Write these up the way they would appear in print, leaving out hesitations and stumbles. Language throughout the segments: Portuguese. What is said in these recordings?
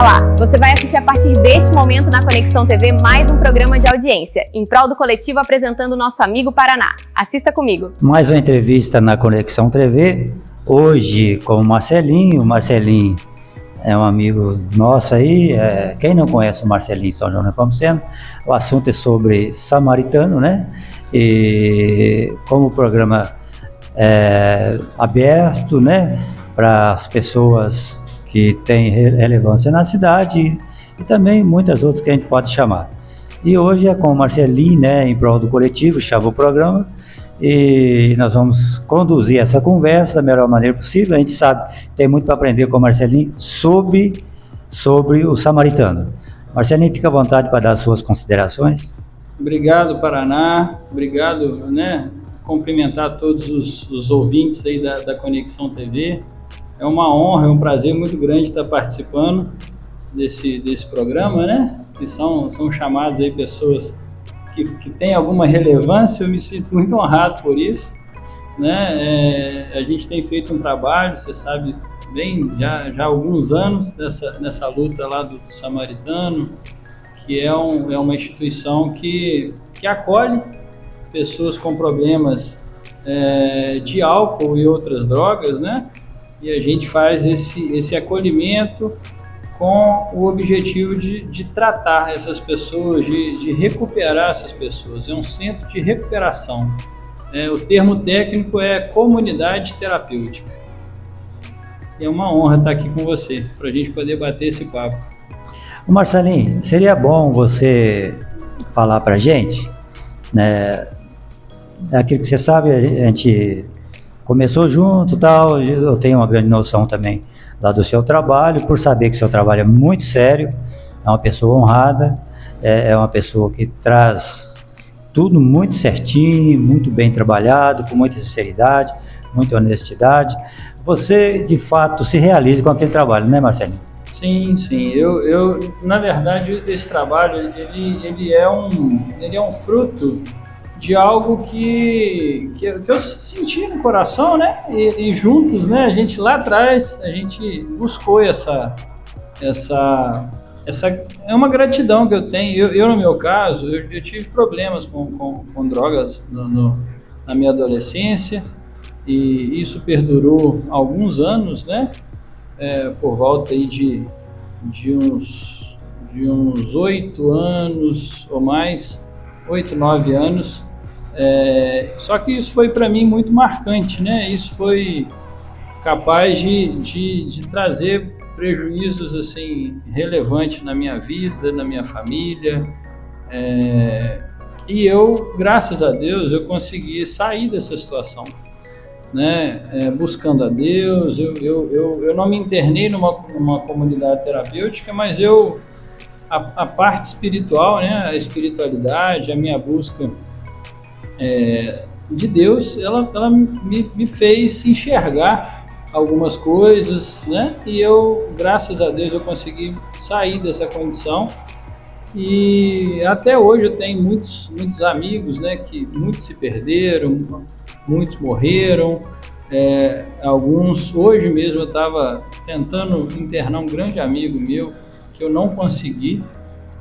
Olá, você vai assistir a partir deste momento na Conexão TV mais um programa de audiência, em prol do coletivo apresentando o nosso amigo Paraná. Assista comigo. Mais uma entrevista na Conexão TV, hoje com o Marcelinho. O Marcelinho é um amigo nosso aí, quem não conhece o Marcelinho São João Nepomuceno, o assunto é sobre samaritano, né? E como o programa é aberto, né, para as pessoas que têm relevância na cidade e também muitas outras que a gente pode chamar. E hoje é com o Marcelinho, né, em prol do coletivo, chama o programa, e nós vamos conduzir essa conversa da melhor maneira possível. A gente sabe que tem muito para aprender com o Marcelinho sobre o samaritano. Marcelinho, fica à vontade para dar as suas considerações. Obrigado, Paraná. Obrigado, né, cumprimentar todos os ouvintes aí da Conexão TV. É uma honra, é um prazer muito grande estar participando desse programa, né? Que são chamados aí pessoas que têm alguma relevância. Eu me sinto muito honrado por isso, né? A gente tem feito um trabalho, você sabe bem, já há alguns anos nessa luta lá do samaritano, que é uma instituição que acolhe pessoas com problemas de álcool e outras drogas, né? E a gente faz esse acolhimento com o objetivo de tratar essas pessoas, de recuperar essas pessoas. É um centro de recuperação. O termo técnico é comunidade terapêutica. É uma honra estar aqui com você, para a gente poder bater esse papo. Marcelinho, seria bom você falar para a gente, né? Aquilo que você sabe, a gente começou junto e tal, eu tenho uma grande noção também lá do seu trabalho, por saber que seu trabalho é muito sério, é uma pessoa honrada, é uma pessoa que traz tudo muito certinho, muito bem trabalhado, com muita sinceridade, muita honestidade. Você, de fato, se realiza com aquele trabalho, né, Marcelinho? Sim. Eu na verdade, esse trabalho, ele é um fruto de algo que eu senti no coração, né? E juntos, né? A gente lá atrás, a gente buscou essa é uma gratidão que eu tenho. Eu no meu caso, eu tive problemas com drogas na minha adolescência, e isso perdurou alguns anos, né? Por volta aí de uns 8 anos ou mais, 8, 9 anos. Só que isso foi para mim muito marcante, né? Isso foi capaz de trazer prejuízos assim relevantes na minha vida, na minha família, e eu, graças a Deus, eu consegui sair dessa situação, né? Buscando a Deus. Eu não me internei numa comunidade terapêutica, mas a parte espiritual, né? A espiritualidade, a minha busca de Deus, ela me fez enxergar algumas coisas, né? E eu, graças a Deus, eu consegui sair dessa condição, e até hoje eu tenho muitos amigos, né? Que muitos se perderam, muitos morreram, alguns, hoje mesmo eu estava tentando internar um grande amigo meu, que eu não consegui.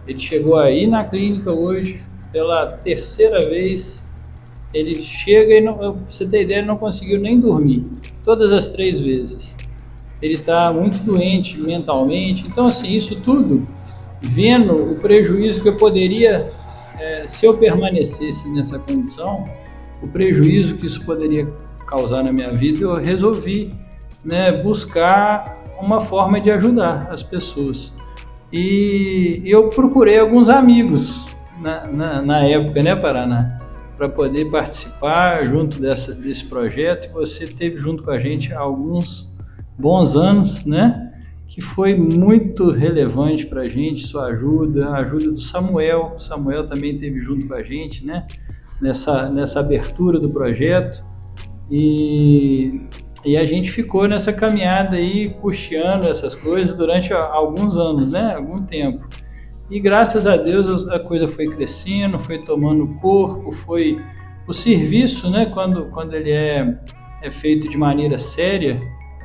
Ele chegou aí na clínica hoje pela 3ª vez. Ele chega e, pra você ter ideia, ele não conseguiu nem dormir, todas as 3 vezes. Ele está muito doente mentalmente. Então, assim, isso tudo, vendo o prejuízo que eu poderia, se eu permanecesse nessa condição, o prejuízo que isso poderia causar na minha vida, eu resolvi, né, buscar uma forma de ajudar as pessoas. E eu procurei alguns amigos na época, né, Paraná, para poder participar junto desse projeto. E você esteve junto com a gente há alguns bons anos, né? Que foi muito relevante para a gente, sua ajuda, a ajuda do Samuel. O Samuel também esteve junto com a gente, né? Nessa abertura do projeto. E a gente ficou nessa caminhada aí, custeando essas coisas durante alguns anos, né? Algum tempo. E graças a Deus a coisa foi crescendo, foi tomando corpo, foi o serviço, né? Quando ele é feito de maneira séria,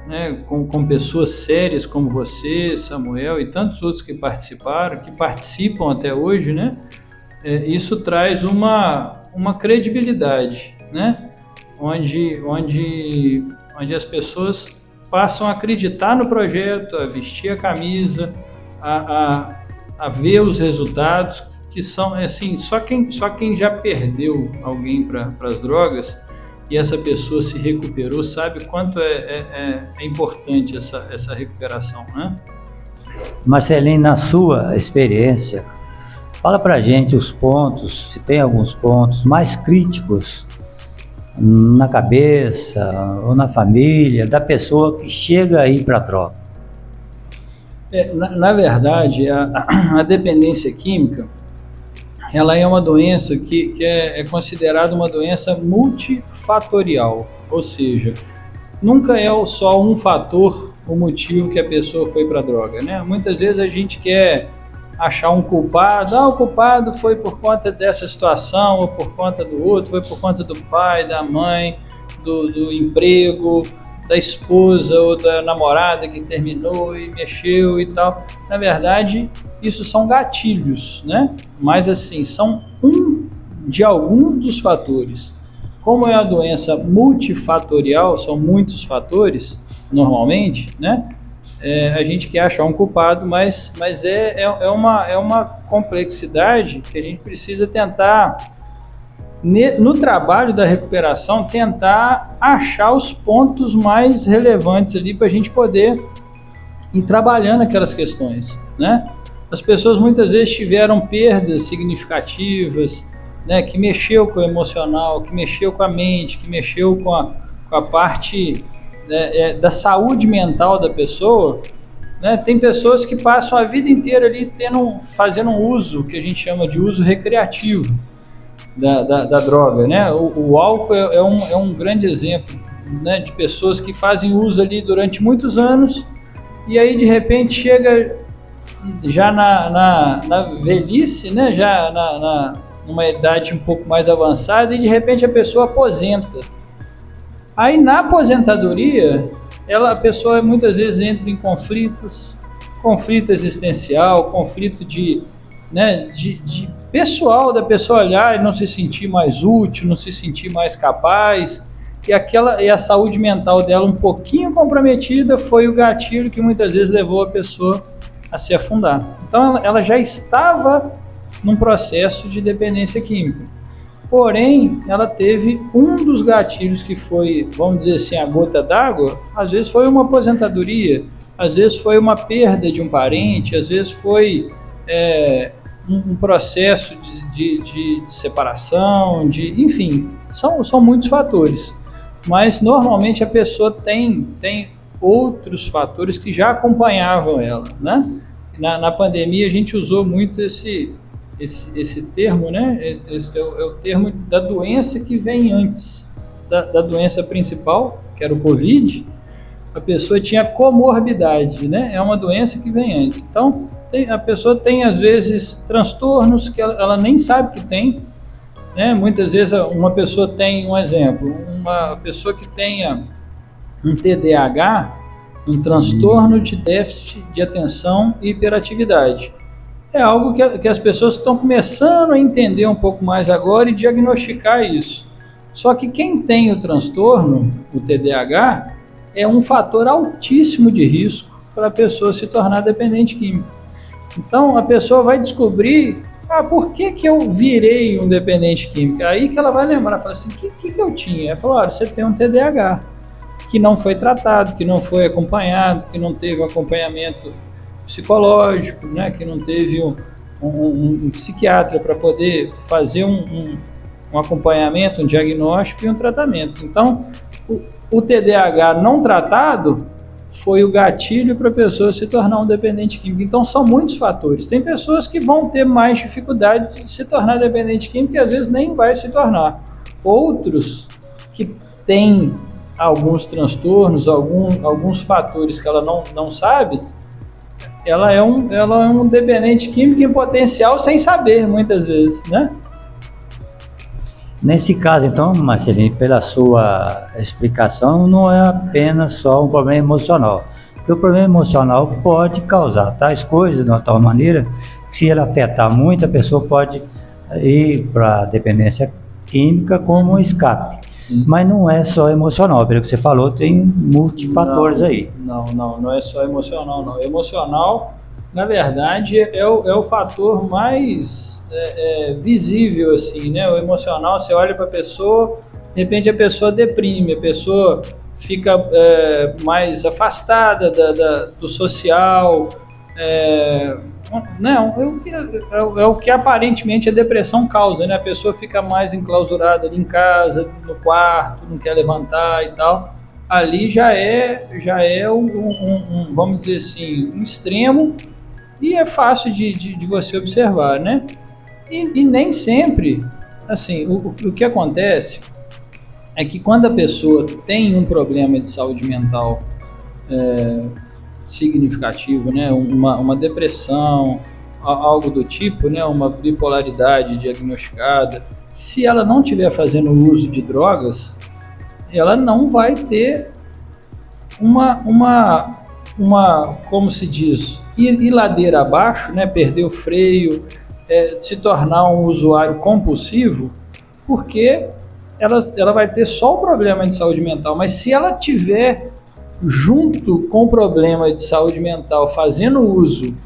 né, com pessoas sérias como você, Samuel e tantos outros que participaram, que participam até hoje, né, isso traz uma credibilidade, né, onde as pessoas passam a acreditar no projeto, a vestir a camisa, a ver os resultados, que são, assim, só quem já perdeu alguém para as drogas e essa pessoa se recuperou sabe quanto é importante essa recuperação, né? Marcelinho, na sua experiência, fala pra gente os pontos, se tem alguns pontos mais críticos na cabeça ou na família da pessoa que chega aí para a droga. Na verdade, a dependência química, ela é uma doença que é considerada uma doença multifatorial, ou seja, nunca é só um fator o motivo que a pessoa foi para a droga, né? Muitas vezes a gente quer achar um culpado, o culpado foi por conta dessa situação, ou por conta do outro, foi por conta do pai, da mãe, do emprego, da esposa ou da namorada que terminou e mexeu e tal. Na verdade, isso são gatilhos, né? Mas assim, são de alguns dos fatores. Como é uma doença multifatorial, são muitos fatores, normalmente, né? A gente quer achar um culpado, mas é uma complexidade que a gente precisa tentar, no trabalho da recuperação, tentar achar os pontos mais relevantes ali para a gente poder ir trabalhando aquelas questões, né? As pessoas muitas vezes tiveram perdas significativas, né, que mexeu com o emocional, que mexeu com a mente, que mexeu com a parte da saúde mental da pessoa, né? Tem pessoas que passam a vida inteira ali fazendo um uso, que a gente chama de uso recreativo da droga, né? O álcool é um grande exemplo, né, de pessoas que fazem uso ali durante muitos anos e aí de repente chega já na velhice, né, já numa idade um pouco mais avançada e de repente a pessoa aposenta. Aí na aposentadoria, a pessoa muitas vezes entra em conflito existencial, conflito de pessoal, da pessoa olhar e não se sentir mais útil, não se sentir mais capaz, e a saúde mental dela um pouquinho comprometida foi o gatilho que muitas vezes levou a pessoa a se afundar. Então ela já estava num processo de dependência química. Porém, ela teve um dos gatilhos que foi, vamos dizer assim, a gota d'água. Às vezes foi uma aposentadoria, às vezes foi uma perda de um parente, às vezes foi um processo de separação, enfim, são muitos fatores. Mas normalmente a pessoa tem outros fatores que já acompanhavam ela, né? Na pandemia a gente usou muito esse termo, né? Esse é o termo da doença que vem antes da doença principal, que era o Covid. A pessoa tinha comorbidade, né? É uma doença que vem antes. Então, a pessoa tem, às vezes, transtornos que ela nem sabe que tem, né? Muitas vezes uma pessoa tem, um exemplo, uma pessoa que tenha um TDAH, um transtorno de déficit de atenção e hiperatividade. É algo que as pessoas estão começando a entender um pouco mais agora e diagnosticar isso. Só que quem tem o transtorno, o TDAH, é um fator altíssimo de risco para a pessoa se tornar dependente químico. Então, a pessoa vai descobrir, por que eu virei um dependente químico? Aí que ela vai lembrar, fala assim, o que eu tinha? Ela falou, olha, você tem um TDAH, que não foi tratado, que não foi acompanhado, que não teve um acompanhamento psicológico, né, que não teve um psiquiatra para poder fazer um acompanhamento, um diagnóstico e um tratamento. Então, o TDAH não tratado foi o gatilho para a pessoa se tornar um dependente químico. Então, são muitos fatores. Tem pessoas que vão ter mais dificuldade de se tornar dependente químico e às vezes nem vai se tornar. Outros que têm alguns transtornos, alguns fatores que ela não sabe, ela é um dependente químico em potencial sem saber, muitas vezes, né? Nesse caso, então, Marcelinho, pela sua explicação, não é apenas só um problema emocional. Porque o problema emocional pode causar tais coisas de uma tal maneira que, se ele afetar muito, a pessoa pode ir para a dependência química como um escape. Sim. Mas não é só emocional, pelo que você falou, tem multifatores aí. Não é só emocional, não. Emocional, na verdade, é o fator mais visível, assim, né? O emocional, você olha para a pessoa, de repente a pessoa deprime, a pessoa fica mais afastada do social, é o que aparentemente a depressão causa, né? A pessoa fica mais enclausurada ali em casa, no quarto, não quer levantar e tal. Ali já é vamos dizer assim, um extremo, e é fácil de você observar, né? E nem sempre, assim, o que acontece é que quando a pessoa tem um problema de saúde mental significativo, né, uma depressão, algo do tipo, né, uma bipolaridade diagnosticada, se ela não estiver fazendo uso de drogas, ela não vai ter como se diz, ir ladeira abaixo, né, perder o freio, se tornar um usuário compulsivo, porque ela vai ter só o problema de saúde mental, mas se ela tiver junto com o problema de saúde mental fazendo uso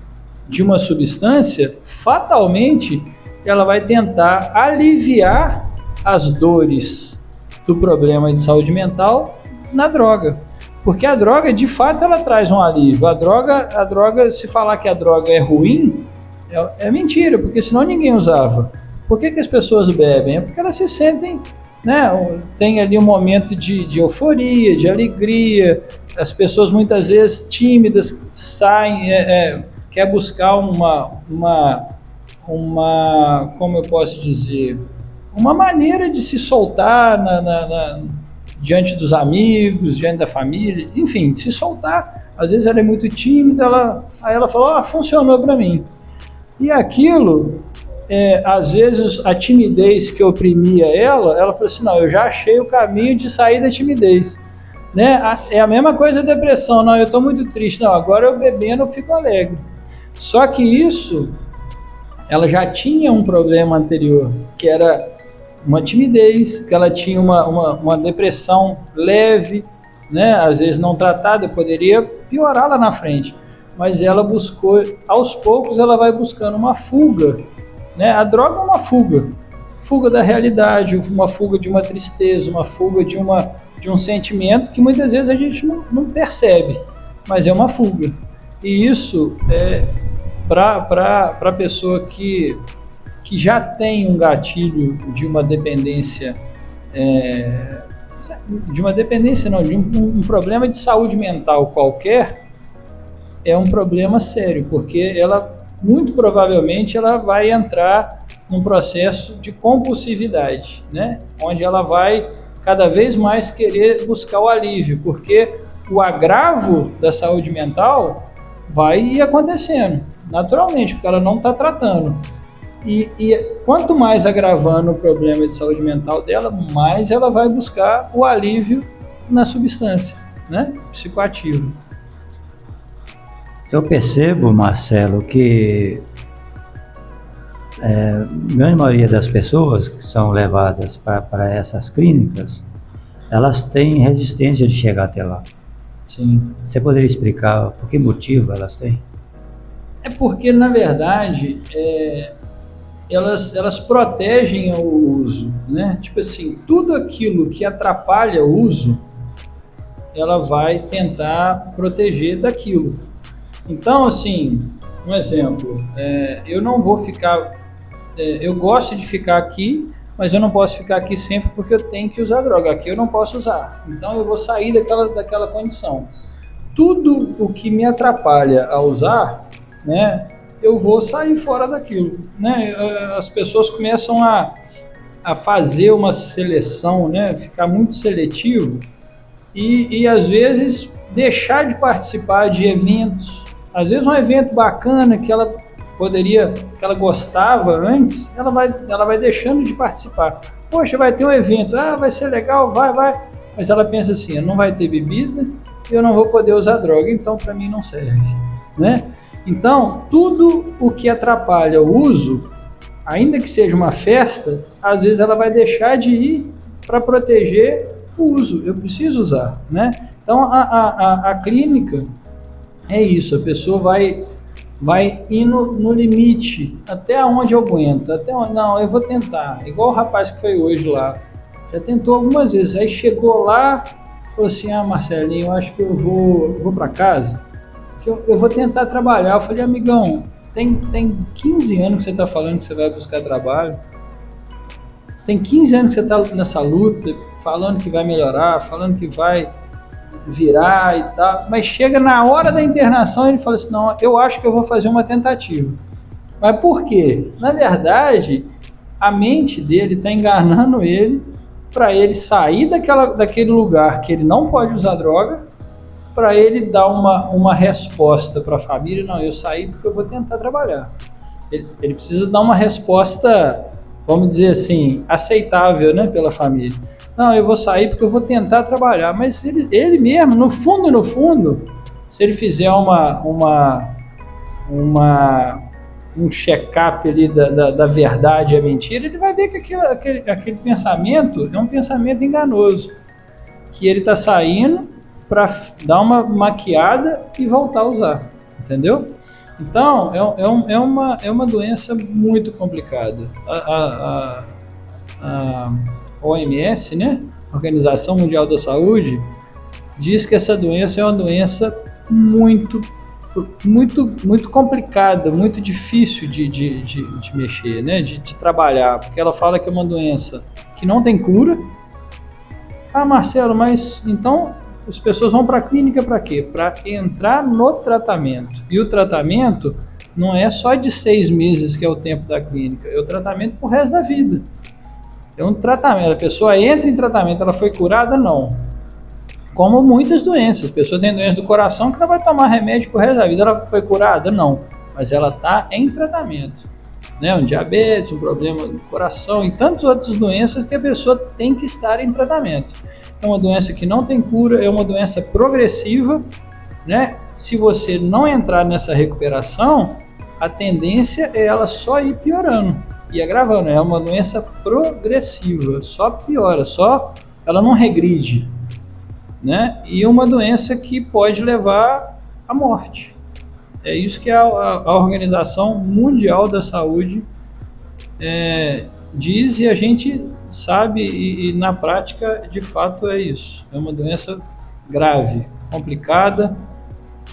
de uma substância, fatalmente ela vai tentar aliviar as dores do problema de saúde mental na droga. Porque a droga, de fato, ela traz um alívio. A droga, se falar que a droga é ruim, é mentira, porque senão ninguém usava. Por que as pessoas bebem? É porque elas se sentem, né, tem ali um momento de euforia, de alegria. As pessoas muitas vezes tímidas saem, quer buscar como eu posso dizer, uma maneira de se soltar diante dos amigos, diante da família, enfim, se soltar. Às vezes ela é muito tímida, aí ela fala, funcionou para mim. E aquilo, às vezes a timidez que oprimia ela falou assim, não, eu já achei o caminho de sair da timidez. Né? É a mesma coisa da depressão, não, eu estou muito triste, não, agora eu bebendo eu fico alegre. Só que isso, ela já tinha um problema anterior, que era uma timidez, que ela tinha uma depressão leve, né? Às vezes não tratada, poderia piorar lá na frente. Mas ela buscou, aos poucos ela vai buscando uma fuga, né? A droga é uma fuga da realidade, uma fuga de uma tristeza, uma fuga de um sentimento que muitas vezes a gente não percebe, mas é uma fuga. E isso para a pessoa que já tem um gatilho de uma dependência, de um problema de saúde mental qualquer, é um problema sério, porque ela, muito provavelmente, ela vai entrar num processo de compulsividade, né? Onde ela vai cada vez mais querer buscar o alívio, porque o agravo da saúde mental vai ir acontecendo, naturalmente, porque ela não está tratando. E quanto mais agravando o problema de saúde mental dela, mais ela vai buscar o alívio na substância, né, psicoativa. Eu percebo, Marcelo, que a grande maioria das pessoas que são levadas para essas clínicas, elas têm resistência de chegar até lá. Sim. Você poderia explicar por que motivo elas têm? É porque, na verdade, elas protegem o uso, né? Tipo assim, tudo aquilo que atrapalha o uso, ela vai tentar proteger daquilo. Então, assim, um exemplo, eu não vou ficar, eu gosto de ficar aqui, mas eu não posso ficar aqui sempre porque eu tenho que usar droga, aqui eu não posso usar, então eu vou sair daquela condição. Tudo o que me atrapalha a usar, né, eu vou sair fora daquilo, né? As pessoas começam a fazer uma seleção, né, ficar muito seletivo e às vezes deixar de participar de eventos. Às vezes um evento bacana que ela gostava antes, ela vai deixando de participar, Poxa, vai ter um evento, vai ser legal, vai. Mas ela pensa assim, não vai ter bebida, eu não vou poder usar droga, então para mim não serve, né? Então, tudo o que atrapalha o uso, ainda que seja uma festa, às vezes ela vai deixar de ir para proteger o uso. Eu preciso usar, né? Então, a clínica é isso, a pessoa vai indo no limite, até onde eu aguento, não, eu vou tentar, igual o rapaz que foi hoje lá, já tentou algumas vezes, aí chegou lá, falou assim, Marcelinho, eu acho que eu vou para casa, que eu vou tentar trabalhar. Eu falei, amigão, tem 15 anos que você está falando que você vai buscar trabalho, tem 15 anos que você está nessa luta, falando que vai melhorar, falando que vai virar e tal, mas chega na hora da internação e ele fala assim, não, eu acho que eu vou fazer uma tentativa. Mas por quê? Na verdade, a mente dele está enganando ele para ele sair daquele lugar que ele não pode usar droga, para ele dar uma resposta para a família, não, eu saí porque eu vou tentar trabalhar. Ele precisa dar uma resposta, vamos dizer assim, aceitável, né, pela família. Não, eu vou sair porque eu vou tentar trabalhar. Mas ele mesmo, no fundo, se ele fizer um check-up ali da verdade e a mentira, ele vai ver que aquele pensamento é um pensamento enganoso. Que ele está saindo para dar uma maquiada e voltar a usar. Entendeu? Então, é uma doença muito complicada. A OMS, né? Organização Mundial da Saúde, diz que essa doença é uma doença muito complicada, muito difícil de mexer, né? De trabalhar, porque ela fala que é uma doença que não tem cura. Marcelo, mas então as pessoas vão para a clínica para quê? Para entrar no tratamento. E o tratamento não é só de 6 meses, que é o tempo da clínica, é o tratamento pro resto da vida. É um tratamento, a pessoa entra em tratamento, ela foi curada? Não. Como muitas doenças, a pessoa tem doença do coração que não vai tomar remédio pro resto da vida, ela foi curada? Não. Mas ela está em tratamento. Né? Um diabetes, um problema do coração e tantas outras doenças que a pessoa tem que estar em tratamento. É uma doença que não tem cura, é uma doença progressiva, né? Se você não entrar nessa recuperação, a tendência é ela só ir piorando e agravando. É uma doença progressiva, só piora, ela não regride, né? E uma doença que pode levar à morte. É isso que a Organização Mundial da Saúde diz, e a gente sabe, e na prática, de fato, é isso. É uma doença grave, complicada,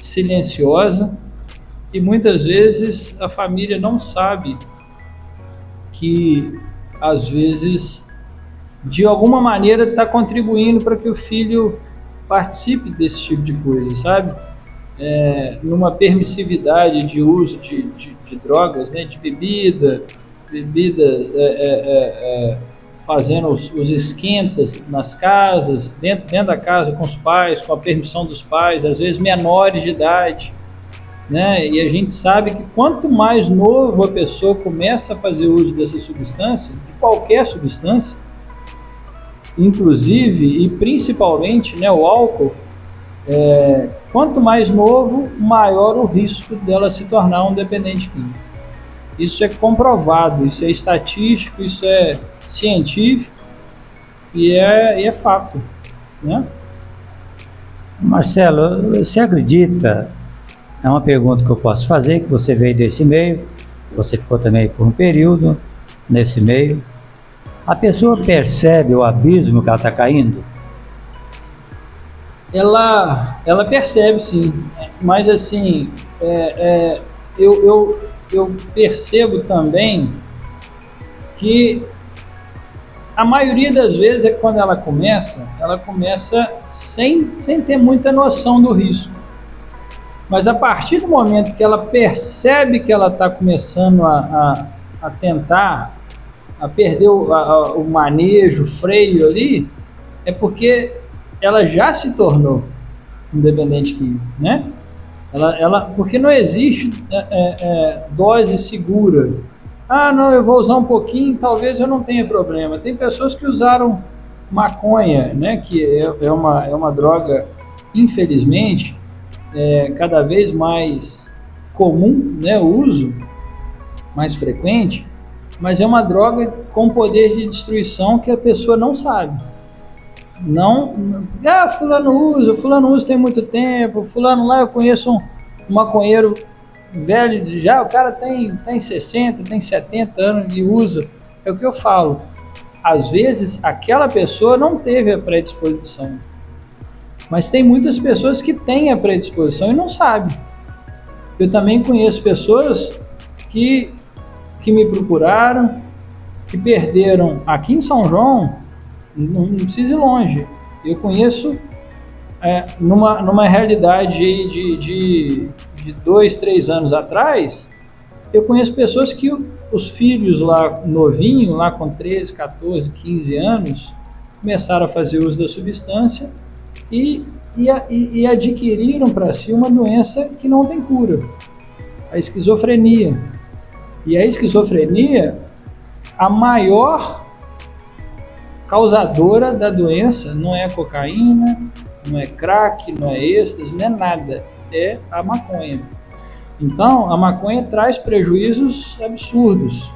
silenciosa, e muitas vezes a família não sabe que, às vezes, de alguma maneira está contribuindo para que o filho participe desse tipo de coisa, sabe? Numa permissividade de uso de drogas, né? De bebida, fazendo os esquentas nas casas, dentro da casa com os pais, com a permissão dos pais, às vezes menores de idade, né? E a gente sabe que quanto mais novo a pessoa começa a fazer uso dessa substância, de qualquer substância, inclusive e principalmente, né, o álcool, quanto mais novo, maior o risco dela se tornar um dependente químico. Isso é comprovado, isso é estatístico, isso é científico e é fato, né? Marcelo, você acredita, é uma pergunta que eu posso fazer, que você veio desse meio, você ficou também por um período nesse meio, a pessoa percebe o abismo que ela está caindo? Ela percebe, sim, mas assim, eu percebo também que a maioria das vezes quando ela começa sem ter muita noção do risco. Mas a partir do momento que ela percebe que ela está começando a tentar, a perder o manejo, o freio ali, é porque ela já se tornou um dependente químico, né? Porque não existe dose segura Ah, não, eu vou usar um pouquinho, talvez eu não tenha problema. Tem pessoas que usaram maconha, né, que é uma droga, infelizmente, cada vez mais comum, né, o uso mais frequente, mas é uma droga com poder de destruição que a pessoa não sabe. Fulano usa tem muito tempo, fulano lá eu conheço um maconheiro velho, já o cara tem 60, tem 70 anos e usa. É o que eu falo. Às vezes, aquela pessoa não teve a predisposição. Mas tem muitas pessoas que têm a predisposição e não sabem. Eu também conheço pessoas que me procuraram, que perderam aqui em São João, não precisa ir longe. Eu conheço numa realidade de 2, 3 anos atrás, eu conheço pessoas que os filhos lá novinhos, lá com 13, 14, 15 anos, começaram a fazer uso da substância e adquiriram para si uma doença que não tem cura, a esquizofrenia. E a esquizofrenia, a maior causadora da doença não é a cocaína, não é crack, não é êxtase, não é nada, é a maconha. Então, a maconha traz prejuízos absurdos,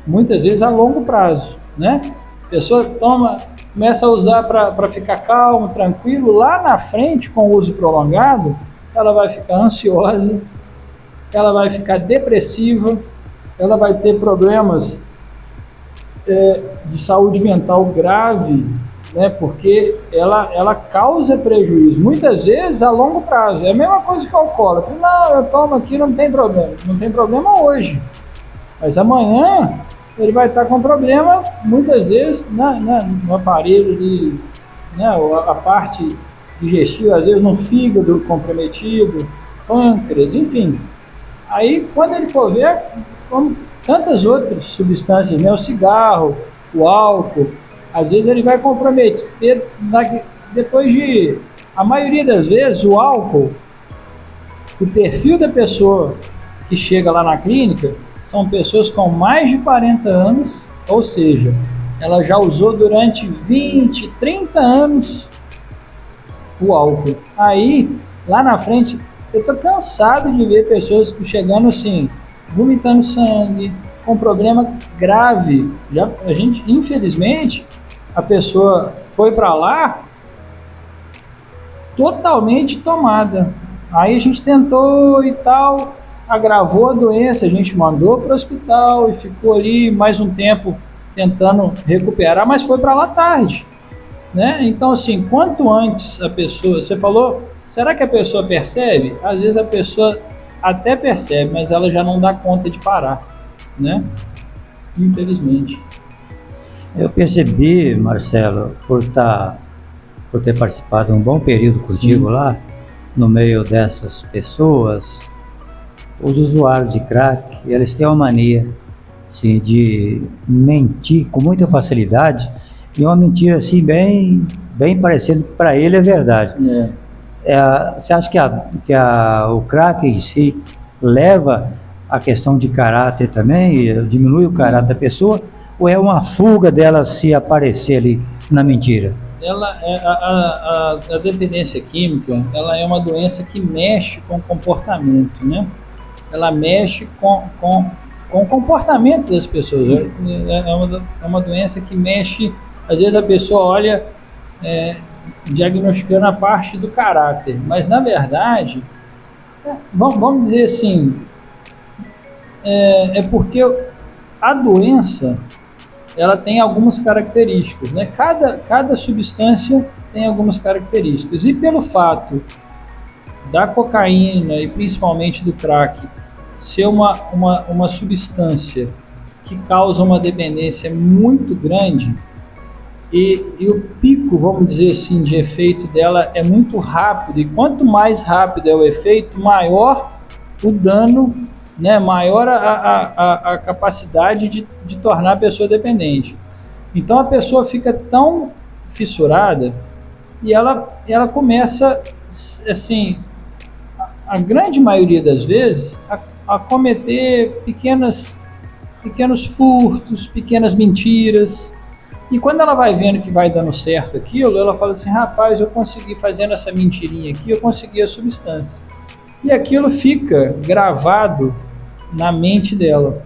muitas vezes a longo prazo, né? A pessoa começa a usar para ficar calmo, tranquilo, lá na frente, com o uso prolongado, ela vai ficar ansiosa, ela vai ficar depressiva, ela vai ter problemas de saúde mental grave, né, porque ela causa prejuízo, muitas vezes a longo prazo. É a mesma coisa que o alcoólatra. Não, eu tomo aqui, não tem problema. Não tem problema hoje, mas amanhã ele vai estar com problema, muitas vezes, no aparelho, né, a parte digestiva, às vezes no fígado comprometido, pâncreas, enfim. Aí, quando ele for ver, como tantas outras substâncias, né, o cigarro, o álcool, às vezes ele vai comprometer, depois de, a maioria das vezes, o álcool, o perfil da pessoa que chega lá na clínica, são pessoas com mais de 40 anos, ou seja, ela já usou durante 20, 30 anos o álcool. Aí, lá na frente, eu tô cansado de ver pessoas chegando assim, vomitando sangue, com problema grave. A gente, infelizmente, a pessoa foi para lá totalmente tomada. Aí a gente tentou e tal, agravou a doença, a gente mandou para o hospital e ficou ali mais um tempo tentando recuperar, mas foi para lá tarde, né? Então, assim, quanto antes a pessoa, você falou, será que a pessoa percebe? Às vezes a pessoa até percebe, mas ela já não dá conta de parar, né? Infelizmente. Eu percebi, Marcelo, por ter participado de um bom período contigo. Sim. Lá, no meio dessas pessoas, os usuários de crack, eles têm uma mania assim, de mentir com muita facilidade, e uma mentira assim bem parecendo que para ele é verdade. Você acha que o crack em si leva a questão de caráter também, diminui o caráter da pessoa, ou é uma fuga dela se aparecer ali na mentira? A dependência química, ela é uma doença que mexe com o comportamento, né? Ela mexe com o comportamento das pessoas. É uma doença que mexe, às vezes a pessoa olha diagnosticando a parte do caráter, mas na verdade, vamos dizer assim, porque a doença, ela tem algumas características, né? Cada substância tem algumas características, e pelo fato da cocaína e principalmente do crack ser uma substância que causa uma dependência muito grande, e o pico, vamos dizer assim, de efeito dela é muito rápido, e quanto mais rápido é o efeito, maior o dano, né, maior a capacidade de tornar a pessoa dependente. Então a pessoa fica tão fissurada e ela começa, assim, a grande maioria das vezes, a cometer pequenas pequenos furtos, pequenas mentiras. E quando ela vai vendo que vai dando certo aquilo, ela fala assim, rapaz, eu consegui fazendo essa mentirinha aqui, eu consegui a substância. E aquilo fica gravado na mente dela.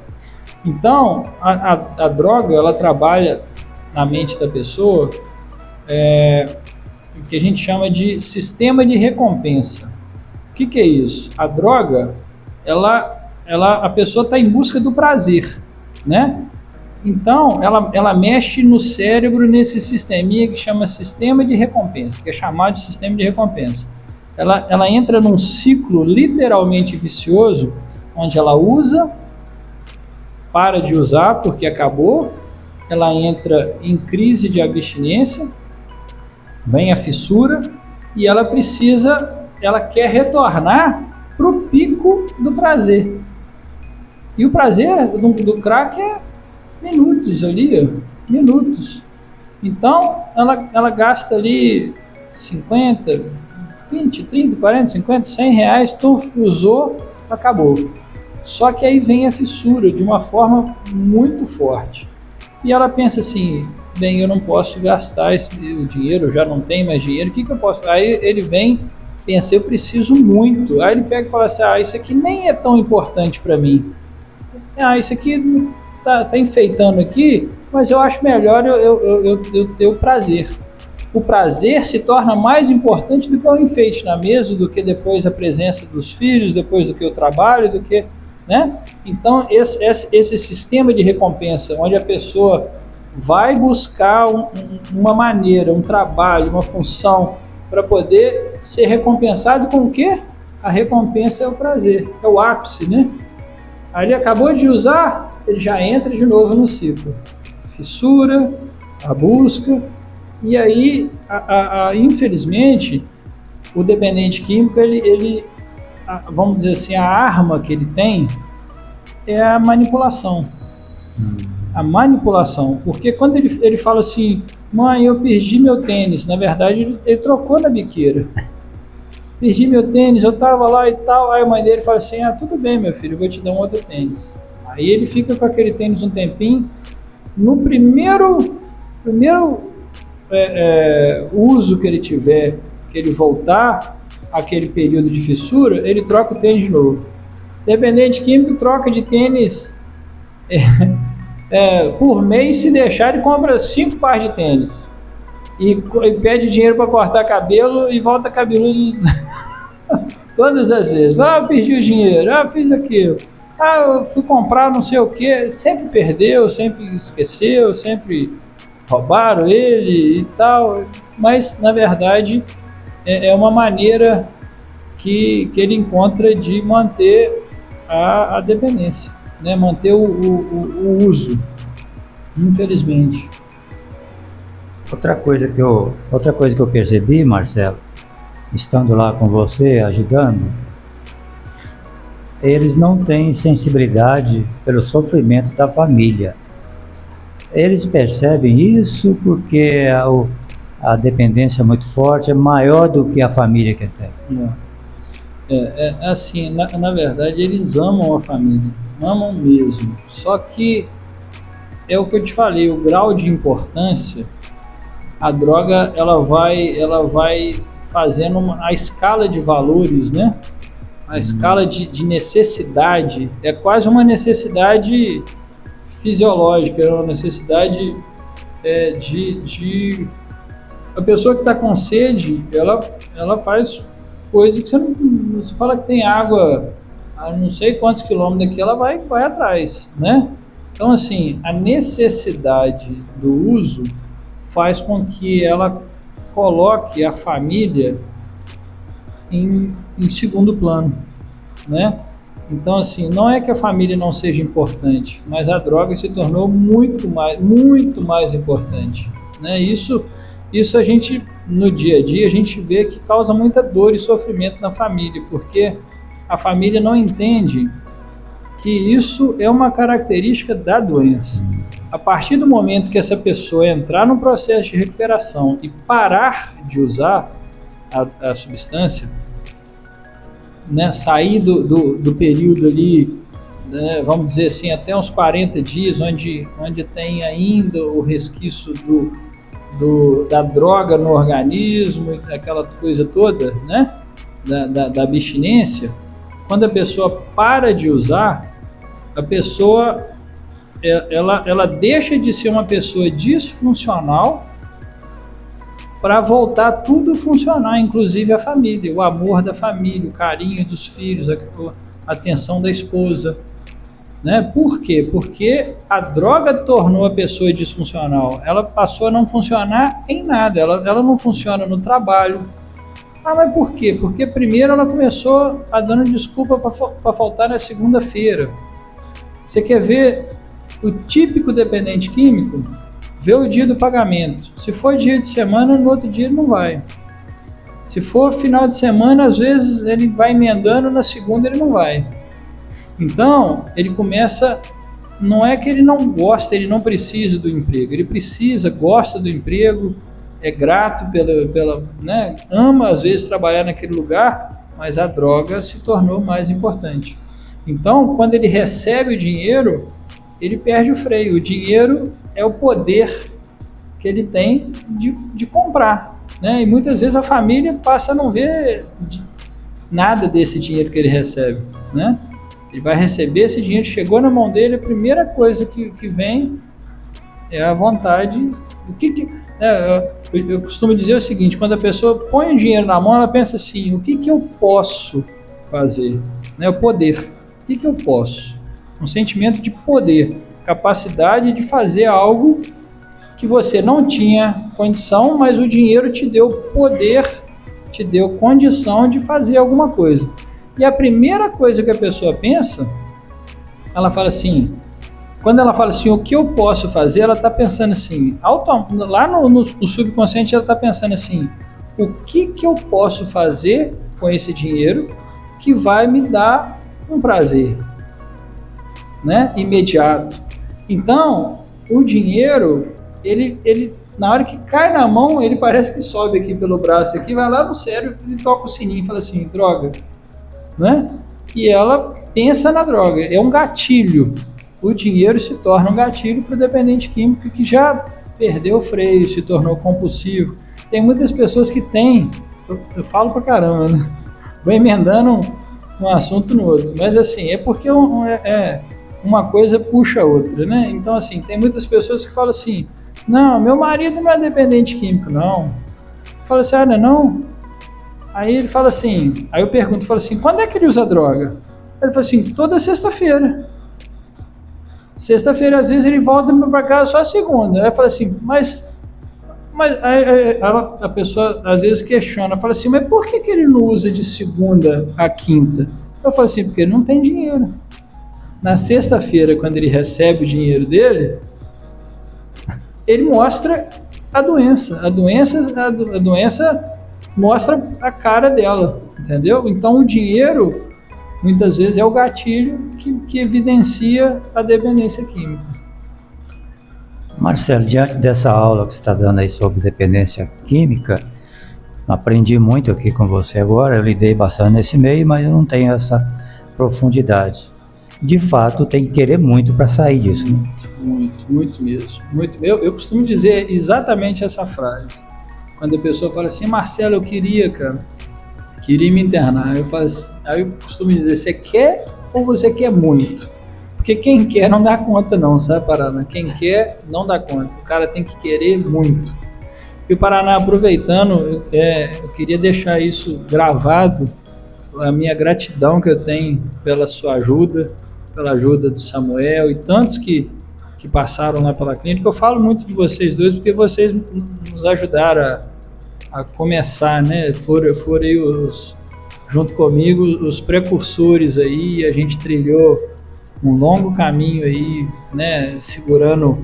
Então, a droga, ela trabalha na mente da pessoa, o que a gente chama de sistema de recompensa. O que é isso? A droga, a pessoa está em busca do prazer, né? Então, ela mexe no cérebro nesse sisteminha que chama sistema de recompensa, que é chamado de sistema de recompensa. Ela entra num ciclo literalmente vicioso, onde ela usa, para de usar porque acabou, ela entra em crise de abstinência, vem a fissura, e ela quer retornar para o pico do prazer. E o prazer do crack é minutos ali, minutos. Então, ela gasta ali 50, 20, 30, 40, 50, 100 reais, tu usou, acabou. Só que aí vem a fissura de uma forma muito forte. E ela pensa assim, bem, eu não posso gastar o dinheiro, eu já não tenho mais dinheiro, o que eu posso? Aí ele vem, pensa, eu preciso muito. Aí ele pega e fala assim, isso aqui nem é tão importante para mim. Isso aqui tá enfeitando aqui, mas eu acho melhor eu ter o prazer. O prazer se torna mais importante do que o enfeite na mesa, do que depois a presença dos filhos, depois do que o trabalho, do que, né? Então, esse sistema de recompensa, onde a pessoa vai buscar uma maneira, um trabalho, uma função, para poder ser recompensado com o quê? A recompensa é o prazer, é o ápice, né? Aí ele acabou de usar, ele já entra de novo no ciclo. Fissura, a busca, e aí, infelizmente, o dependente químico, vamos dizer assim, a arma que ele tem é a manipulação. A manipulação, porque quando ele fala assim, mãe, eu perdi meu tênis, na verdade ele trocou na biqueira. Perdi meu tênis, eu tava lá e tal, aí a mãe dele fala assim, tudo bem meu filho, eu vou te dar um outro tênis. Aí ele fica com aquele tênis um tempinho, no primeiro uso que ele tiver, que ele voltar àquele período de fissura, ele troca o tênis de novo. Dependente químico troca de tênis por mês, se deixar ele compra 5 pares de tênis e pede dinheiro para cortar cabelo e volta cabeludo todas as vezes. Eu perdi o dinheiro, fiz aquilo, eu fui comprar não sei o que, sempre perdeu, sempre esqueceu, sempre roubaram ele e tal, mas na verdade é uma maneira que ele encontra de manter a dependência, né? Manter o uso, infelizmente. Outra coisa que eu percebi, Marcelo, estando lá com você, ajudando, eles não têm sensibilidade pelo sofrimento da família. Eles percebem isso porque a dependência é muito forte, é maior do que a família que ele tem. Assim, na verdade, eles amam a família, amam mesmo. Só que é o que eu te falei, o grau de importância, a droga ela vai fazendo a escala de valores, né? A escala de necessidade, é quase uma necessidade fisiológica, é uma necessidade de a pessoa que está com sede, ela faz coisas que você fala que tem água a não sei quantos quilômetros daqui, ela vai atrás, né? Então, assim, a necessidade do uso faz com que ela coloque a família em segundo plano, né? Então, assim, não é que a família não seja importante, mas a droga se tornou muito mais importante, né? Isso a gente, no dia a dia, a gente vê que causa muita dor e sofrimento na família, porque a família não entende que isso é uma característica da doença. A partir do momento que essa pessoa entrar no processo de recuperação e parar de usar a substância, né, sair do período ali né, vamos dizer assim, até uns 40 dias, onde tem ainda o resquício da droga no organismo, aquela coisa toda, né, da abstinência. Quando a pessoa para de usar, a pessoa ela deixa de ser uma pessoa disfuncional para voltar tudo a funcionar, inclusive a família, o amor da família, o carinho dos filhos, a atenção da esposa, né? Por quê? Porque a droga tornou a pessoa disfuncional, ela passou a não funcionar em nada, ela não funciona no trabalho. Ah, mas por quê? Porque primeiro ela começou a dando desculpa para faltar na segunda-feira. Você quer ver o típico dependente químico? Vê o dia do pagamento. Se for dia de semana, no outro dia ele não vai. Se for final de semana, às vezes ele vai emendando, na segunda ele não vai. Então, ele começa... Não é que ele não gosta, ele não precisa do emprego. Ele precisa, gosta do emprego, é grato né, ama às vezes trabalhar naquele lugar, mas a droga se tornou mais importante. Então, quando ele recebe o dinheiro, ele perde o freio. O dinheiro é o poder que ele tem de comprar, né? E muitas vezes a família passa a não ver nada desse dinheiro que ele recebe, né? Ele vai receber esse dinheiro, chegou na mão dele, a primeira coisa que vem é a vontade. Eu costumo dizer o seguinte: quando a pessoa põe o dinheiro na mão, ela pensa assim: o que eu posso fazer? Né? O poder. O que eu posso? Um sentimento de poder, capacidade de fazer algo que você não tinha condição, mas o dinheiro te deu poder, te deu condição de fazer alguma coisa. E a primeira coisa que a pessoa pensa, ela fala assim, quando ela fala assim, o que eu posso fazer, ela está pensando assim, lá no subconsciente ela está pensando assim, o que eu posso fazer com esse dinheiro que vai me dar um prazer, né, imediato. Então, o dinheiro, ele na hora que cai na mão, ele parece que sobe aqui pelo braço, aqui, vai lá no cérebro e toca o sininho e fala assim, droga, né? E ela pensa na droga, é um gatilho. O dinheiro se torna um gatilho para o dependente químico que já perdeu o freio, se tornou compulsivo. Tem muitas pessoas que têm, eu falo pra caramba, né? Vou emendando um assunto no outro, mas assim, é porque uma coisa puxa a outra, né? Então assim, tem muitas pessoas que falam assim, não, meu marido não é dependente químico, não. Fala assim, ah, não? Aí ele fala assim, aí eu pergunto, falo assim, quando é que ele usa droga? Ele fala assim, toda sexta-feira. Sexta-feira, às vezes, ele volta para casa só a segunda. Aí eu falo assim, mas aí a pessoa às vezes questiona, fala assim, mas por que ele não usa de segunda a quinta? Eu falo assim, porque ele não tem dinheiro. Na sexta-feira, quando ele recebe o dinheiro dele, ele mostra a doença. A doença mostra a cara dela, entendeu? Então o dinheiro, muitas vezes, é o gatilho que evidencia a dependência química. Marcelo, diante dessa aula que você está dando aí sobre dependência química, aprendi muito aqui com você agora, eu lidei bastante nesse meio, mas eu não tenho essa profundidade. De fato, tem que querer muito para sair disso, né? Muito mesmo. Eu costumo dizer exatamente essa frase. Quando a pessoa fala assim, Marcelo, eu queria me internar. Aí eu costumo dizer, você quer ou você quer muito? Porque quem quer não dá conta não, sabe, Paraná? Quem quer não dá conta. O cara tem que querer muito. E o Paraná, aproveitando, eu queria deixar isso gravado, a minha gratidão que eu tenho pela sua ajuda, pela ajuda do Samuel e tantos que passaram lá pela clínica. Eu falo muito de vocês dois porque vocês nos ajudaram a começar, né? Foram aí junto comigo, os precursores aí, a gente trilhou um longo caminho aí, né? Segurando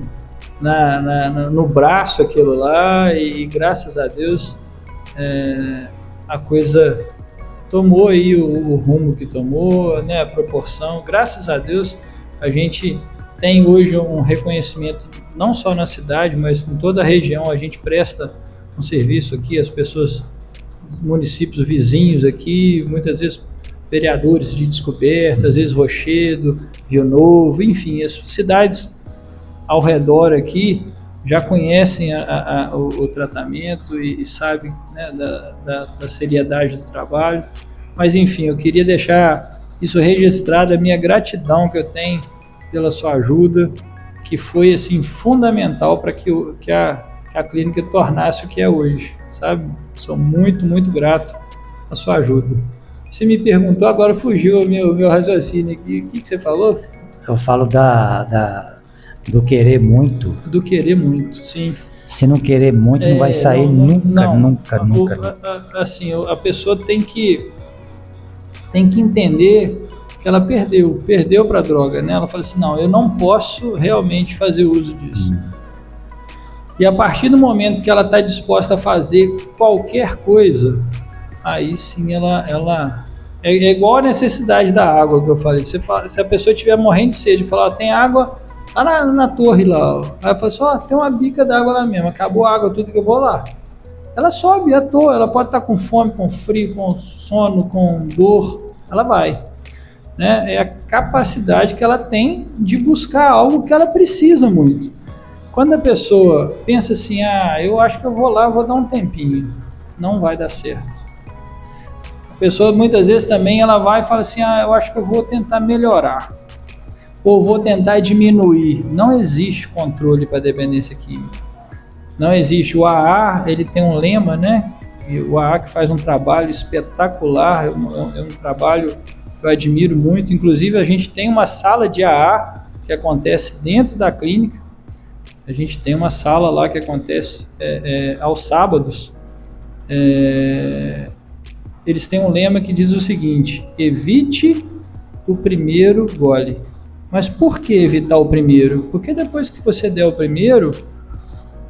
no braço aquilo lá e graças a Deus a coisa tomou aí o rumo que tomou, né? A proporção, graças a Deus a gente tem hoje um reconhecimento não só na cidade, mas em toda a região. A gente presta um serviço aqui, as pessoas, municípios vizinhos aqui, muitas vezes vereadores de Descoberta, às vezes Rochedo, Rio Novo, enfim, as cidades ao redor aqui já conhecem o tratamento e sabem, né, da seriedade do trabalho. Mas enfim, eu queria deixar isso registrado, a minha gratidão que eu tenho pela sua ajuda, que foi assim fundamental para que a clínica tornasse o que é hoje, sabe? Sou muito, muito grato à sua ajuda. Você me perguntou, agora fugiu o meu raciocínio aqui. O que você falou? Eu falo do querer muito. Do querer muito, sim. Se não querer muito, não vai sair nunca. Assim, a pessoa tem que entender que ela perdeu para a droga, né? Ela fala assim, não, eu não posso realmente fazer uso disso. E a partir do momento que ela está disposta a fazer qualquer coisa, aí sim ela é igual a necessidade da água que eu falei. Se a pessoa estiver morrendo de sede, falar, ó, tem água lá na torre lá, ó. Aí fala assim, ó, tem uma bica d'água lá mesmo, acabou a água, tudo que eu vou lá. Ela sobe à toa, ela pode estar com fome, com frio, com sono, com dor, ela vai. Né? É a capacidade que ela tem de buscar algo que ela precisa muito. Quando a pessoa pensa assim, eu acho que eu vou lá, vou dar um tempinho, não vai dar certo. A pessoa muitas vezes também ela vai e fala assim, eu acho que eu vou tentar melhorar, ou vou tentar diminuir. Não existe controle para dependência química. Não existe. O AA, ele tem um lema, né? E o AA que faz um trabalho espetacular, é um trabalho que eu admiro muito. Inclusive, a gente tem uma sala de AA que acontece dentro da clínica. A gente tem uma sala lá que acontece aos sábados. Eles têm um lema que diz o seguinte: evite o primeiro gole. Mas por que evitar o primeiro? Porque depois que você der o primeiro,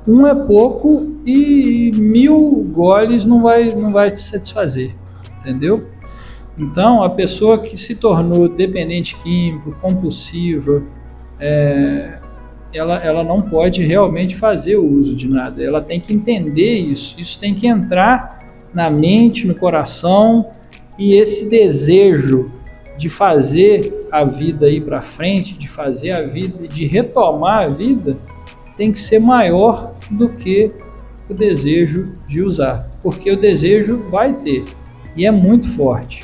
um é pouco e 1000 goles não vai te satisfazer, entendeu? Então, a pessoa que se tornou dependente químico, compulsiva, ela não pode realmente fazer o uso de nada. Ela tem que entender isso. Isso tem que entrar na mente, no coração, e esse desejo de fazer a vida ir para frente, de fazer a vida, de retomar a vida, tem que ser maior do que o desejo de usar, porque o desejo vai ter e é muito forte,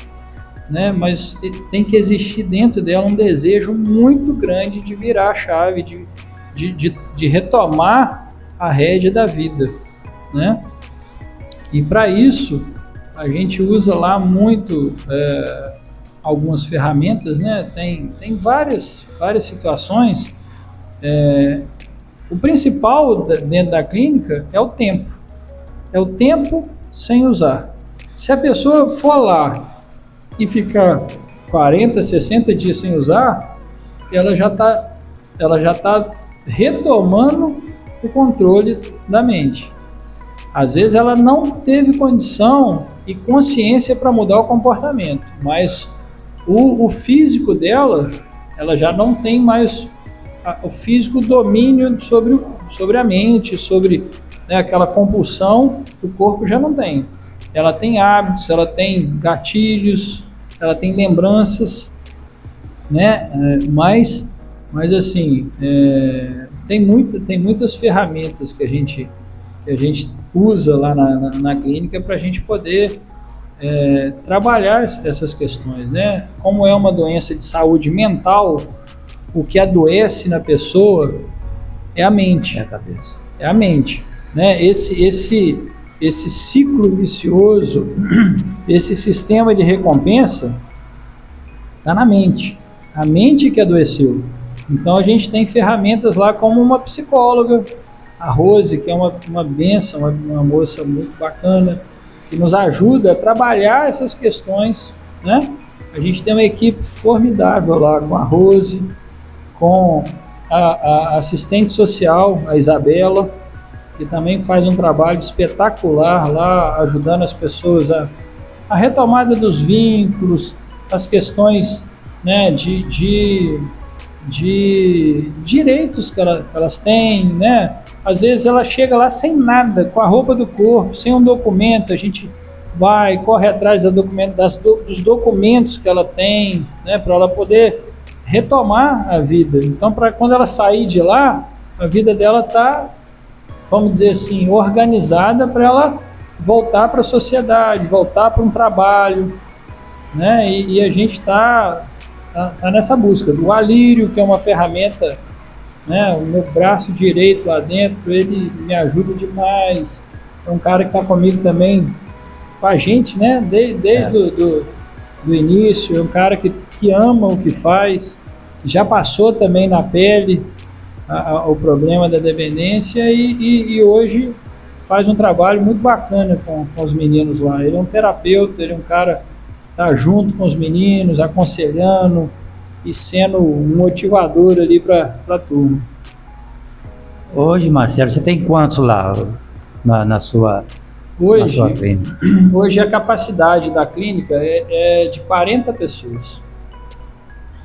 né? Mas tem que existir dentro dela um desejo muito grande de virar a chave, de retomar a rédea da vida, né? E para isso a gente usa lá muito algumas ferramentas, né? Tem várias situações. O principal dentro da clínica é o tempo. É o tempo sem usar. Se a pessoa for lá e ficar 40, 60 dias sem usar, ela já está retomando o controle da mente. Às vezes ela não teve condição e consciência para mudar o comportamento, mas o físico dela, ela já não tem mais o físico domínio sobre a mente, sobre, né, aquela compulsão, o corpo já não tem. Ela tem hábitos, ela tem gatilhos, ela tem lembranças, né? Mas assim, tem muitas ferramentas que a gente usa lá na clínica para a gente poder trabalhar essas questões, né? Como é uma doença de saúde mental, o que adoece na pessoa é a mente, É a cabeça. é a mente, né? Esse ciclo vicioso, esse sistema de recompensa está na mente, a mente que adoeceu. Então a gente tem ferramentas lá como uma psicóloga, a Rose, que é uma benção, uma moça muito bacana, que nos ajuda a trabalhar essas questões, né? A gente tem uma equipe formidável lá com a Rose, com a assistente social, a Isabela, que também faz um trabalho espetacular lá, ajudando as pessoas a retomada dos vínculos, as questões, né, de direitos que elas têm, né? Às vezes ela chega lá sem nada, com a roupa do corpo, sem um documento, a gente corre atrás dos documentos que ela tem, né, para ela poder retomar a vida. Então, para quando ela sair de lá, a vida dela está, vamos dizer assim, organizada para ela voltar para a sociedade, voltar para um trabalho, né? E a gente está nessa busca. O Alírio, que é uma ferramenta, né? O meu braço direito lá dentro, ele me ajuda demais. É um cara que está comigo também, com a gente, né? Desde do início. É um cara que ama o que faz, já passou também na pele o problema da dependência e hoje faz um trabalho muito bacana com os meninos lá. Ele é um terapeuta, ele é um cara que está junto com os meninos, aconselhando e sendo um motivador ali para a turma. Hoje, Marcelo, você tem quantos lá na sua clínica? Hoje a capacidade da clínica é de 40 pessoas.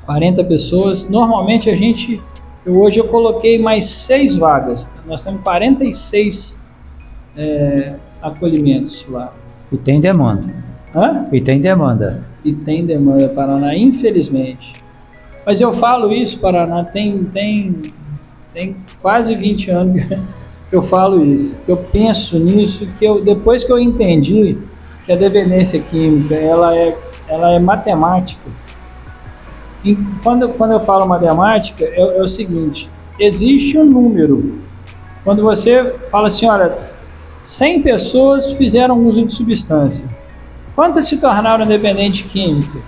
40 pessoas. Normalmente hoje eu coloquei mais 6 vagas. Nós temos 46 acolhimentos lá. E tem demanda. Hã? E tem demanda. E tem demanda, Paraná, infelizmente. Mas eu falo isso, Paraná, tem quase 20 anos que eu falo isso, que eu penso nisso, depois que eu entendi que a dependência química, ela é matemática. E quando eu falo matemática, é o seguinte, existe um número. Quando você fala assim, olha, 100 pessoas fizeram uso de substância. Quantas se tornaram dependentes químicas?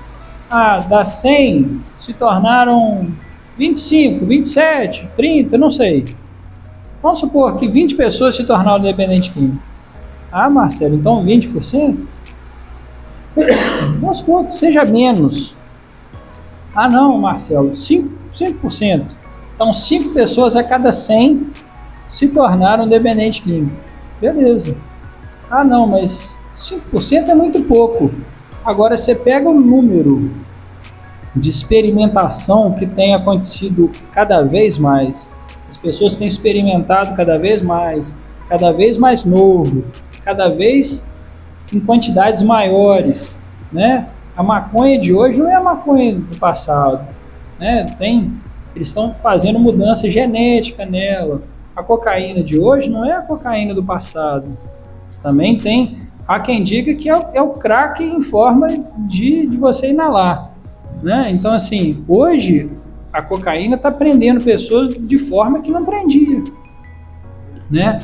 Das 100 se tornaram 25, 27, 30, não sei. Vamos supor que 20 pessoas se tornaram dependentes químicos. Marcelo, então 20%? Vamos supor que seja menos. Não, Marcelo, 5%. Então 5 pessoas a cada 100 se tornaram dependentes químicos. Beleza. Não, mas 5% é muito pouco. Agora você pega o número de experimentação que tem acontecido cada vez mais. As pessoas têm experimentado cada vez mais novo, cada vez em quantidades maiores, né? A maconha de hoje não é a maconha do passado, né? Eles estão fazendo mudança genética nela. A cocaína de hoje não é a cocaína do passado. Também há quem diga que é o crack em forma de você inalar, né? Então, assim, hoje a cocaína está prendendo pessoas de forma que não prendia, né?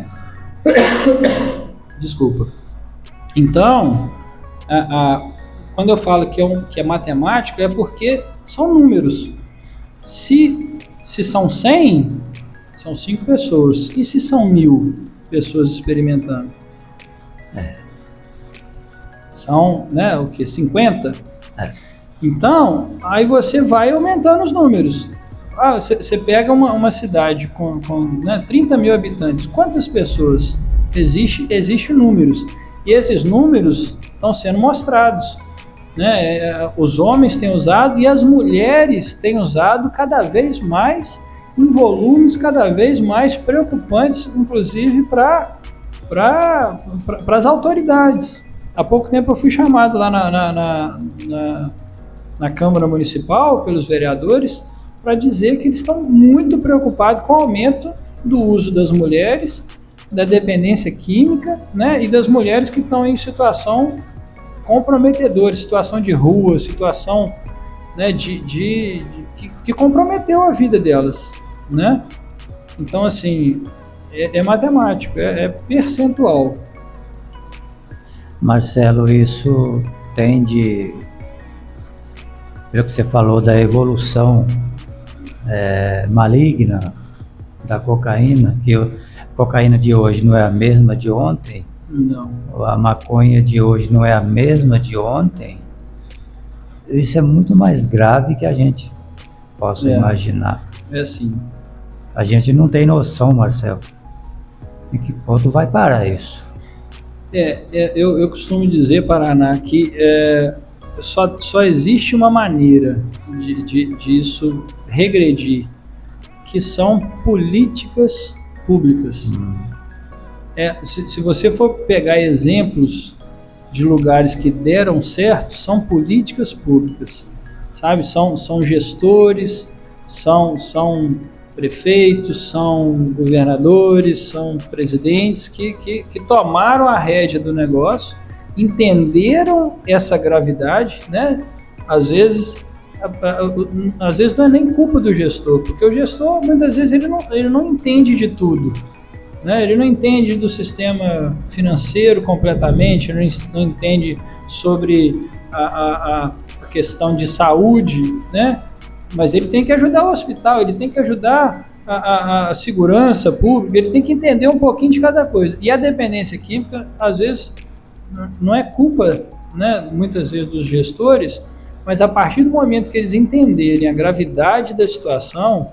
Desculpa. Então, quando eu falo que é matemática, é porque são números. Se são 100, são 5 pessoas. E se são 1000 pessoas experimentando? São, né, o que? 50? Então, aí você vai aumentando os números. Você pega uma cidade com 30 mil habitantes. Quantas pessoas? Existe números. E esses números estão sendo mostrados, né? Os homens têm usado e as mulheres têm usado cada vez mais, em volumes cada vez mais preocupantes, inclusive para as autoridades. Há pouco tempo eu fui chamado lá na Câmara Municipal pelos vereadores para dizer que eles estão muito preocupados com o aumento do uso das mulheres, da dependência química, né, e das mulheres que estão em situação comprometedora, situação de rua, situação, né, que comprometeu a vida delas, né? Então, assim, é matemático, é percentual. Marcelo, isso tende, pelo que você falou da evolução maligna da cocaína, que a cocaína de hoje não é a mesma de ontem, não. A maconha de hoje não é a mesma de ontem, isso é muito mais grave que a gente possa imaginar. É assim. A gente não tem noção, Marcelo, em que ponto vai parar isso. Eu costumo dizer, Paraná, que só existe uma maneira disso regredir, que são políticas públicas. Se você for pegar exemplos de lugares que deram certo são políticas públicas, sabe? São gestores, são prefeitos, são governadores, são presidentes que tomaram a rédea do negócio, entenderam essa gravidade, né? Às vezes não é nem culpa do gestor, porque o gestor, muitas vezes, ele não entende de tudo, né? Ele não entende do sistema financeiro completamente, ele não entende sobre a questão de saúde, né? Mas ele tem que ajudar o hospital, ele tem que ajudar a segurança pública, ele tem que entender um pouquinho de cada coisa. E a dependência química, às vezes, não é culpa, né, muitas vezes dos gestores, mas a partir do momento que eles entenderem a gravidade da situação,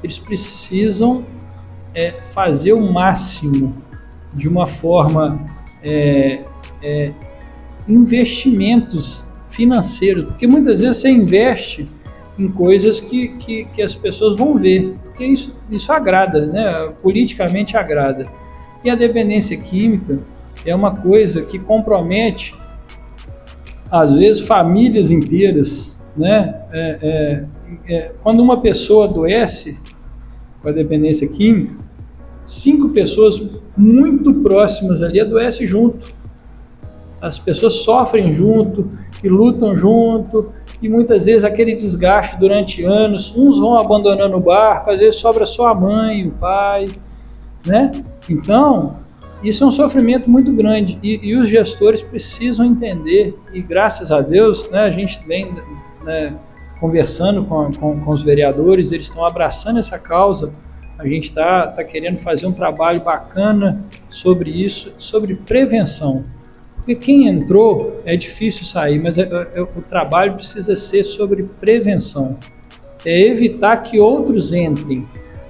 eles precisam fazer o máximo de uma forma investimentos financeiros, porque muitas vezes você investe em coisas que as pessoas vão ver, porque isso agrada, né? Politicamente agrada. E a dependência química é uma coisa que compromete, às vezes, famílias inteiras, né? Quando uma pessoa adoece com a dependência química, 5 pessoas muito próximas ali adoecem junto. As pessoas sofrem junto e lutam junto, e muitas vezes aquele desgaste durante anos, uns vão abandonando o barco, às vezes sobra só a mãe, o pai, né? Então, isso é um sofrimento muito grande, e os gestores precisam entender, e graças a Deus, né, a gente vem, né, conversando com os vereadores, eles estão abraçando essa causa, a gente está querendo fazer um trabalho bacana sobre isso, sobre prevenção. Porque quem entrou é difícil sair, mas o trabalho precisa ser sobre prevenção. É evitar que outros entrem,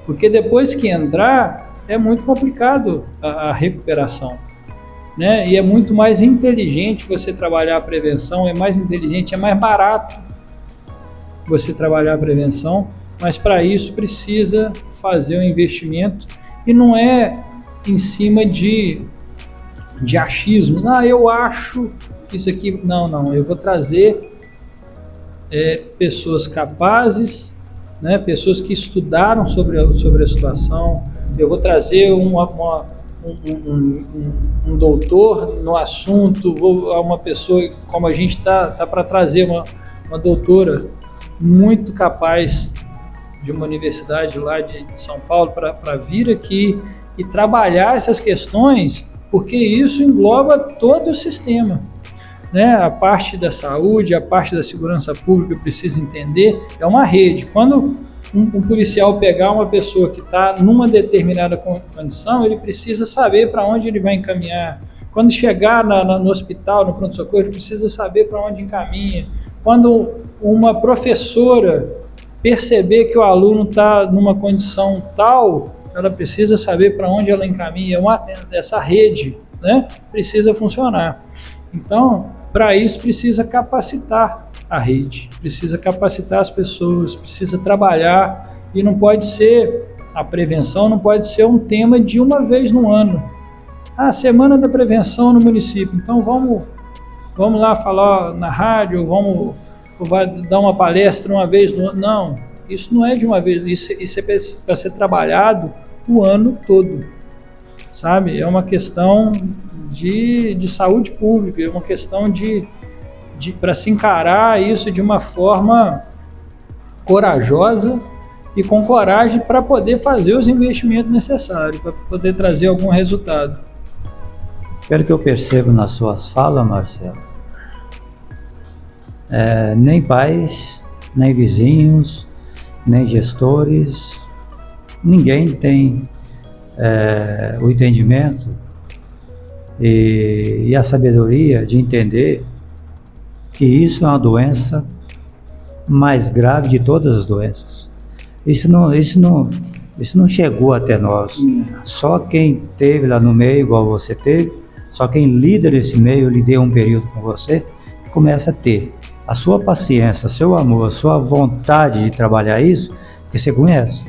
porque depois que entrar é muito complicado a recuperação, né? E é muito mais inteligente você trabalhar a prevenção, é mais inteligente, é mais barato você trabalhar a prevenção, mas para isso precisa fazer um investimento, e não é em cima de achismo. Eu acho isso aqui. Não, eu vou trazer pessoas capazes, né, pessoas que estudaram sobre a situação. Eu vou trazer um doutor no assunto, uma pessoa, como a gente tá para trazer uma doutora muito capaz de uma universidade lá de São Paulo para vir aqui e trabalhar essas questões, porque isso engloba todo o sistema, né? A parte da saúde, a parte da segurança pública precisa entender, é uma rede. Quando um policial pegar uma pessoa que está numa determinada condição, ele precisa saber para onde ele vai encaminhar. Quando chegar no hospital, no pronto-socorro, ele precisa saber para onde encaminha. Quando uma professora perceber que o aluno está numa condição tal, ela precisa saber para onde ela encaminha. Essa rede, né, precisa funcionar. Então, para isso precisa capacitar a rede, precisa capacitar as pessoas, precisa trabalhar, e não pode ser, a prevenção não pode ser um tema de uma vez no ano. Semana da prevenção no município, então vamos lá falar na rádio, vai dar uma palestra uma vez no ano. Não, isso não é de uma vez, isso é para ser trabalhado o ano todo, sabe? É uma questão de saúde pública, é uma questão para se encarar isso de uma forma corajosa e com coragem para poder fazer os investimentos necessários, para poder trazer algum resultado. Pelo que eu percebo nas suas falas, Marcelo, nem pais, nem vizinhos, nem gestores, ninguém tem o entendimento e a sabedoria de entender que isso é uma doença mais grave de todas as doenças. Isso não chegou até nós. Só quem teve lá no meio, igual você teve, só quem lida nesse meio, lidei um período com você, que começa a ter a sua paciência, seu amor, a sua vontade de trabalhar isso, que você conhece.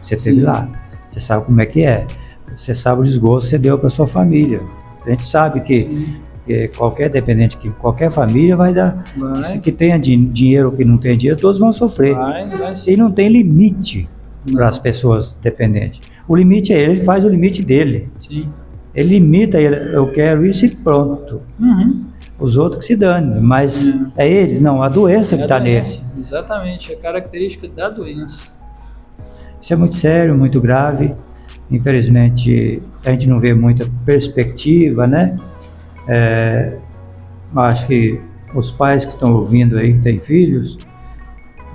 Você esteve lá, você sabe como é que é, você sabe o desgosto que você deu para sua família. A gente sabe que porque qualquer dependente, qualquer família vai dar, Vai. que tenha dinheiro ou que não tenha dinheiro, todos vão sofrer. Vai sim. E não tem limite para as pessoas dependentes. O limite é ele faz o limite dele. Sim. Ele limita, eu quero isso e pronto. Uhum. Os outros que se danem, mas é ele, não, a doença que É a está nele. doença, exatamente, é característica da doença. Isso é muito sério, muito grave. Infelizmente, a gente não vê muita perspectiva, né? Acho que os pais que estão ouvindo aí, que têm filhos,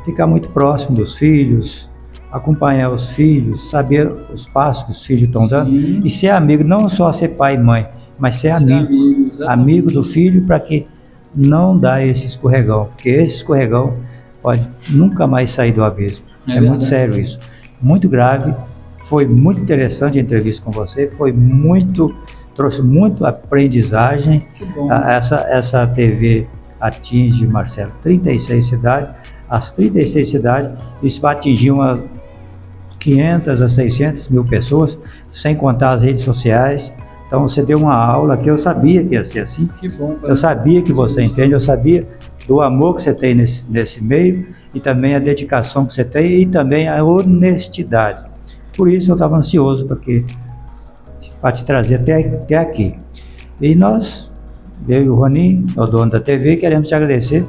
ficar muito próximo dos filhos, acompanhar os filhos, saber os passos que os filhos estão dando Sim. e ser amigo, não só ser pai e mãe, mas ser amigo. Exatamente. Amigo do filho para que não dá esse escorregão, porque esse escorregão pode nunca mais sair do abismo. É muito verdade. sério isso, muito grave. Foi muito interessante a entrevista com você, trouxe muito aprendizagem. Que bom. Essa TV atinge, Marcelo, 36 cidades. As 36 cidades, isso vai atingir umas 500 a 600 mil pessoas, sem contar as redes sociais. Então você deu uma aula que eu sabia que ia ser assim. Que bom. Eu sabia que você entende, eu sabia do amor que você tem nesse meio e também a dedicação que você tem e também a honestidade. Por isso eu estava ansioso para te trazer até aqui. E nós, eu e o Roninho, o dono da TV, queremos te agradecer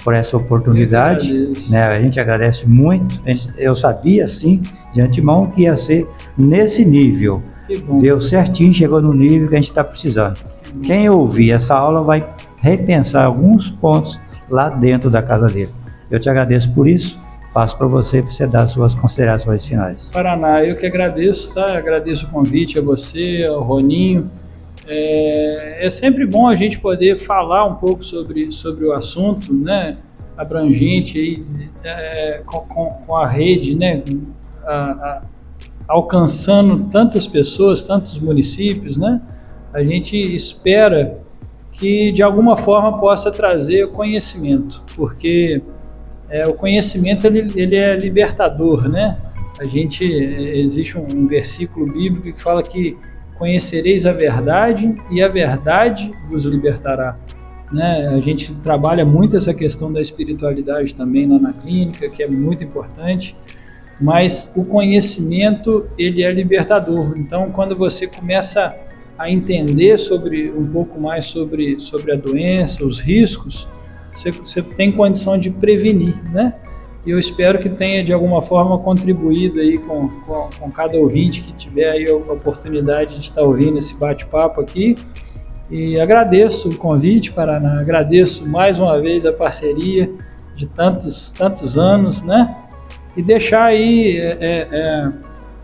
por essa oportunidade. Né? A gente agradece muito. Eu sabia, sim, de antemão, que ia ser nesse nível. Que bom. Deu certinho, chegou no nível que a gente está precisando. Quem ouvir essa aula vai repensar alguns pontos lá dentro da casa dele. Eu te agradeço por isso. Passo para você dar suas considerações finais. Paraná, eu que agradeço, tá? Agradeço o convite a você, ao Roninho. É sempre bom a gente poder falar um pouco sobre o assunto, né? Abrangente aí, com a rede, né? Alcançando tantas pessoas, tantos municípios, né? A gente espera que de alguma forma possa trazer conhecimento, porque o conhecimento ele é libertador, né? Existe um versículo bíblico que fala que conhecereis a verdade e a verdade vos libertará, né? A gente trabalha muito essa questão da espiritualidade também lá na clínica, que é muito importante, mas o conhecimento ele é libertador. Então, quando você começa a entender um pouco mais sobre a doença, os riscos, você tem condição de prevenir, né? E eu espero que tenha de alguma forma contribuído aí com cada ouvinte que tiver aí a oportunidade de estar ouvindo esse bate-papo aqui. E agradeço o convite, Paraná, agradeço mais uma vez a parceria de tantos anos, né? E deixar aí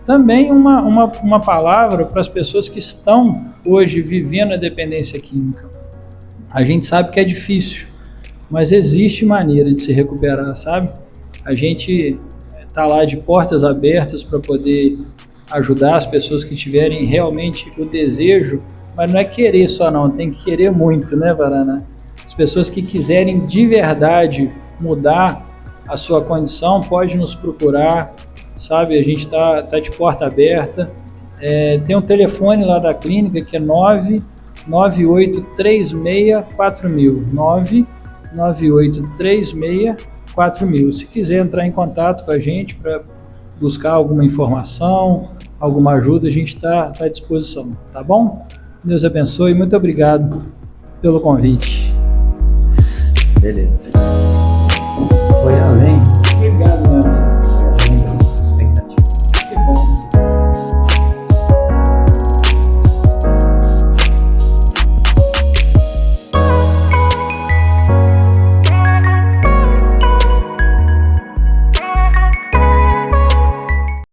também uma palavra para as pessoas que estão hoje vivendo a dependência química. A gente sabe que é difícil, mas existe maneira de se recuperar, sabe? A gente está lá de portas abertas para poder ajudar as pessoas que tiverem realmente o desejo, mas não é querer só não, tem que querer muito, né, Paraná? As pessoas que quiserem de verdade mudar a sua condição, pode nos procurar, sabe? A gente está de porta aberta. Tem um telefone lá da clínica que é 998364000, 998364000. Se quiser entrar em contato com a gente para buscar alguma informação, alguma ajuda, a gente está à disposição, tá bom? Deus abençoe, muito obrigado pelo convite. Beleza. Foi além. Obrigado, meu amigo.